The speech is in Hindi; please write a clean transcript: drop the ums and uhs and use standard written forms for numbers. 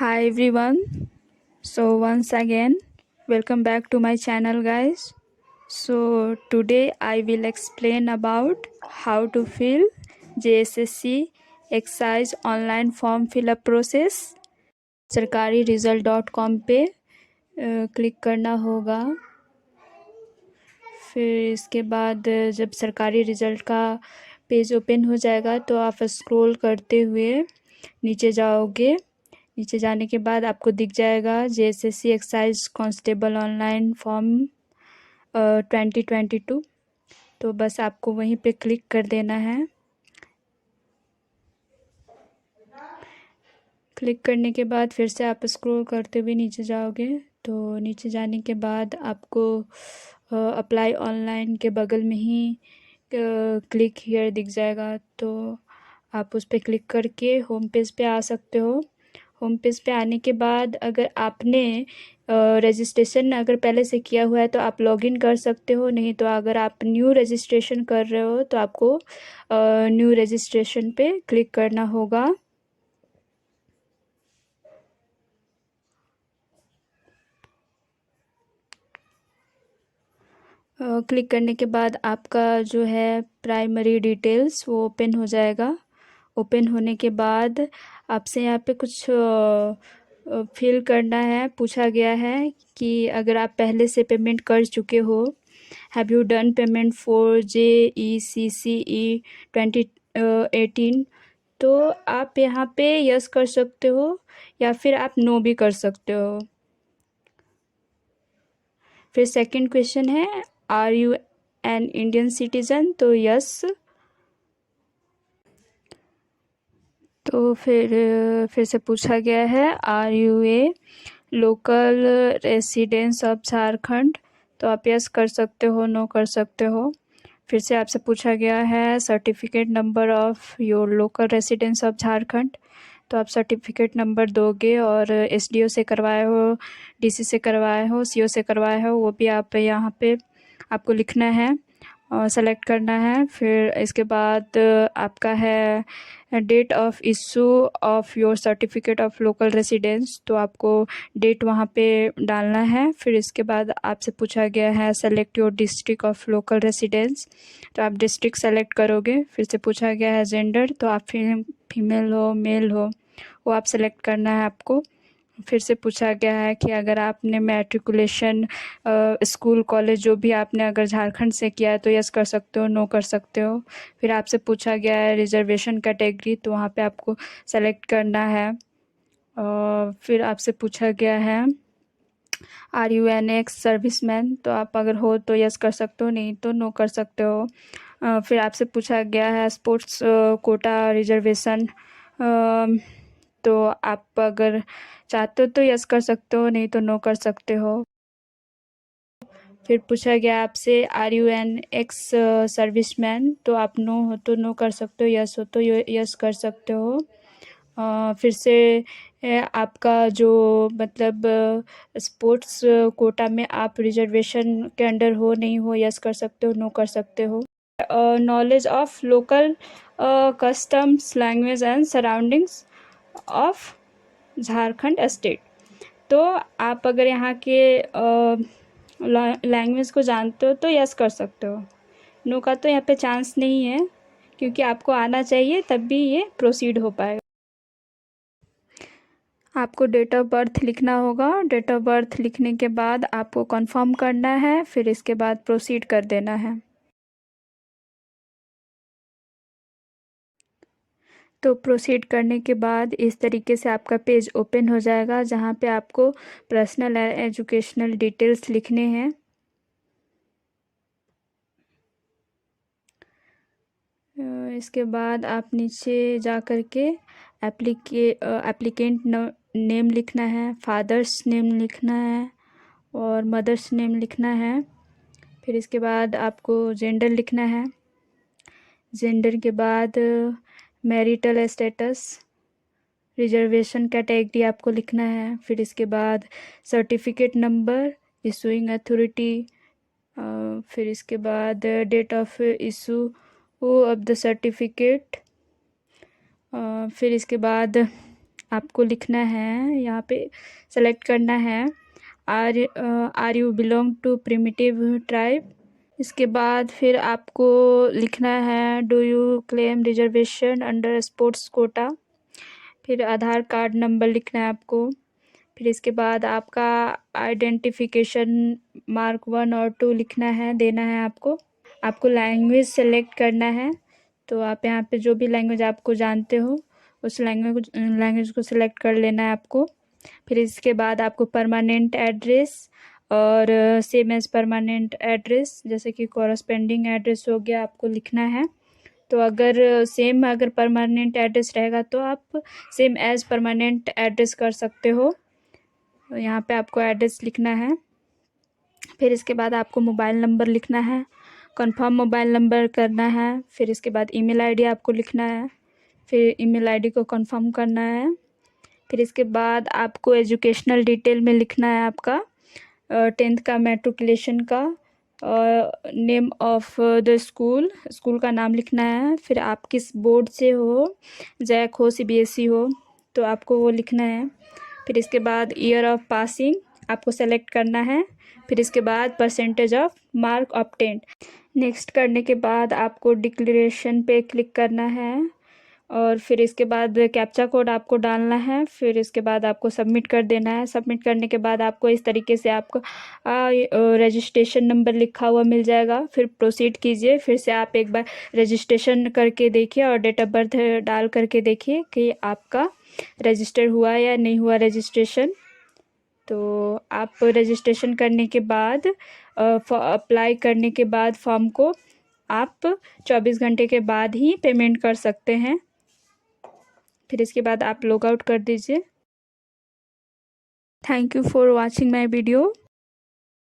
Hi everyone. So once again, welcome back to my channel guys. So today I will explain about how to fill JSSC exercise online form fill up process. sarkariresult.com पे क्लिक करना होगा। फिर इसके बाद जब सरकारी रिज़ल्ट का पेज ओपन हो जाएगा तो आप स्क्रॉल करते हुए नीचे जाओगे। नीचे जाने के बाद आपको दिख जाएगा JSSC excise constable online form 2022। तो बस आपको वहीं पे क्लिक कर देना है। क्लिक करने के बाद फिर से आप स्क्रॉल करते हुए नीचे जाओगे। तो नीचे जाने के बाद आपको अप्लाई ऑनलाइन के बगल में ही क्लिक हियर दिख जाएगा। तो आप उस पर क्लिक करके होम पेज पे आ सकते हो। होम पेज पे आने के बाद अगर आपने रजिस्ट्रेशन अगर पहले से किया हुआ है तो आप लॉगिन कर सकते हो, नहीं तो अगर आप न्यू रजिस्ट्रेशन कर रहे हो तो आपको न्यू रजिस्ट्रेशन पे क्लिक करना होगा। क्लिक करने के बाद आपका जो है प्राइमरी डिटेल्स वो ओपन हो जाएगा। ओपन होने के बाद आपसे यहाँ पे कुछ फिल करना है। पूछा गया है कि अगर आप पहले से पेमेंट कर चुके हो, have you done payment for JECCE 2018, तो आप यहाँ पे यस कर सकते हो या फिर आप नो भी कर सकते हो। फिर सेकंड क्वेश्चन है are you an Indian citizen, तो यस। तो फिर से पूछा गया है are you a local residence of Jharkhand, तो आप यस कर सकते हो, नो कर सकते हो। फिर से आपसे पूछा गया है certificate number of your local residence of Jharkhand, तो आप सर्टिफिकेट नंबर दोगे और SDO से करवाए हो, DC से करवाए हो, CO से करवाए हो, वो भी आप यहाँ पे आपको लिखना है और सेलेक्ट करना है। फिर इसके बाद आपका है date of issue of your certificate of local residence, तो आपको डेट वहाँ पे डालना है। फिर इसके बाद आपसे पूछा गया है select your district of local residence, तो आप डिस्ट्रिक्ट सेलेक्ट करोगे। फिर से पूछा गया है जेंडर, तो आप फीमेल हो मेल हो वो आप सेलेक्ट करना है आपको। फिर से पूछा गया है कि अगर आपने मैट्रिकुलेशन स्कूल कॉलेज जो भी आपने अगर झारखंड से किया है तो यस कर सकते हो, नो कर सकते हो। फिर आपसे पूछा गया है रिजर्वेशन कैटेगरी, तो वहाँ पे आपको सेलेक्ट करना है। फिर आपसे पूछा गया है are you an ex serviceman, तो आप अगर हो तो यस कर सकते हो, नहीं तो नो कर सकते हो। फिर आपसे पूछा गया है स्पोर्ट्स कोटा रिजर्वेशन, तो आप अगर चाहते हो तो यस कर सकते हो, नहीं तो नो कर सकते हो। फिर पूछा गया आपसे are you an ex serviceman, तो आप नो हो तो नो कर सकते हो, यस हो तो यस कर सकते हो। फिर से आपका जो मतलब स्पोर्ट्स कोटा में आप रिजर्वेशन के अंडर हो, नहीं हो, यस कर सकते हो, नो कर सकते हो। Knowledge of local customs language and surroundings of Jharkhand state, तो आप अगर यहाँ के लैंग्वेज को जानते हो तो यस कर सकते हो। नो का तो यहाँ पे चांस नहीं है, क्योंकि आपको आना चाहिए तब भी ये प्रोसीड हो पाएगा। आपको डेट ऑफ बर्थ लिखना होगा। डेट ऑफ बर्थ लिखने के बाद आपको कंफर्म करना है, फिर इसके बाद प्रोसीड कर देना है। तो प्रोसीड करने के बाद इस तरीके से आपका पेज ओपन हो जाएगा, जहाँ पे आपको पर्सनल एजुकेशनल डिटेल्स लिखने हैं। इसके बाद आप नीचे जा कर के एप्लीकेंट नेम लिखना है, फादर्स नेम लिखना है और मदर्स नेम लिखना है। फिर इसके बाद आपको जेंडर लिखना है। जेंडर के बाद मैरिटल स्टेटस, रिजर्वेशन कैटेगरी आपको लिखना है। फिर इसके बाद सर्टिफिकेट नंबर, इशूइंग अथॉरिटी, फिर इसके बाद date of issue of the certificate, फिर इसके बाद आपको लिखना है, यहाँ पे सेलेक्ट करना है are you belong to primitive tribe. इसके बाद फिर आपको लिखना है do you claim reservation under sports quota. फिर आधार कार्ड नंबर लिखना है आपको। फिर इसके बाद आपका आइडेंटिफिकेशन मार्क 1 और 2 लिखना है, देना है आपको लैंग्वेज सेलेक्ट करना है। तो आप यहाँ पे जो भी लैंग्वेज आपको जानते हो उस लैंग्वेज को सिलेक्ट कर लेना है आपको। फिर इसके बाद आपको परमानेंट एड्रेस और सेम एज परमानेंट एड्रेस जैसे कि कॉरस्पेंडिंग एड्रेस हो गया आपको लिखना है। तो अगर परमानेंट एड्रेस रहेगा तो आप सेम एज परमानेंट एड्रेस कर सकते हो। तो यहाँ पे आपको एड्रेस लिखना है। फिर इसके बाद आपको मोबाइल नंबर लिखना है, कंफर्म मोबाइल नंबर करना है। फिर इसके बाद ईमेल आईडी आपको लिखना है, फिर ईमेल आईडी को कंफर्म करना है। फिर इसके बाद आपको एजुकेशनल डिटेल में लिखना है आपका 10th का मैट्रिकुलेशन का, नेम ऑफ द स्कूल का नाम लिखना है। फिर आप किस बोर्ड से हो, जैक हो, सीबीएसई हो, तो आपको वो लिखना है। फिर इसके बाद ईयर ऑफ पासिंग आपको सेलेक्ट करना है। फिर इसके बाद percentage of mark obtained. Next करने के बाद आपको डिक्लेरेशन पे क्लिक करना है और फिर इसके बाद कैप्चा कोड आपको डालना है। फिर इसके बाद आपको सबमिट कर देना है। सबमिट करने के बाद आपको इस तरीके से आपको रजिस्ट्रेशन नंबर लिखा हुआ मिल जाएगा। फिर प्रोसीड कीजिए। फिर से आप एक बार रजिस्ट्रेशन करके देखिए और डेट ऑफ बर्थ डाल करके देखिए कि आपका रजिस्टर हुआ या नहीं हुआ रजिस्ट्रेशन। तो आप रजिस्ट्रेशन करने के बाद अप्लाई करने के बाद फॉर्म को आप 24 घंटे के बाद ही पेमेंट कर सकते हैं। फिर इसके बाद आप लॉग आउट कर दीजिए। Thank you for watching my video.